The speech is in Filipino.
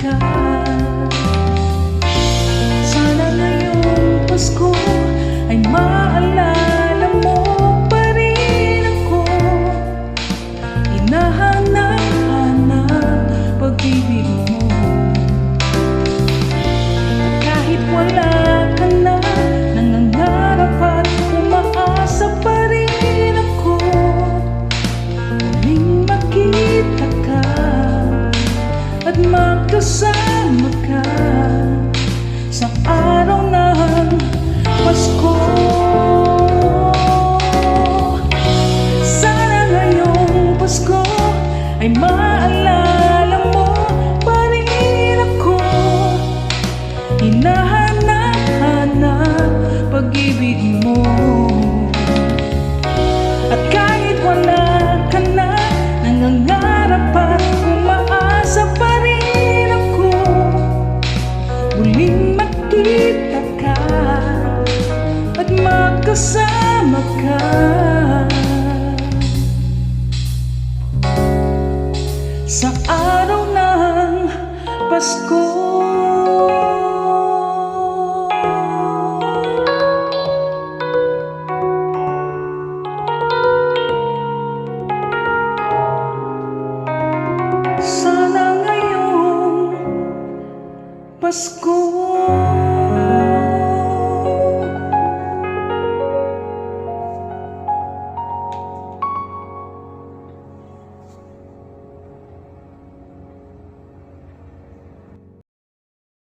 ka. Sana ngayong Pasko ay maalala mo pa rin ako. Hinahanap-hanap pag-ibig mo. At kahit wala ka na, nangangarap at umaasa pa rin ako. Muling makita ka at magkasama ka sa araw ng Pasko. Sana ngayong Pasko ay maalala mo pa rin ako. Hinahanap-hanap pag-ibig mo. At kahit wala ka na, nangangarap at umaasa pa rin ako. Muling makita ka at magkasama ka sa araw ng Pasko. Sana ngayong Pasko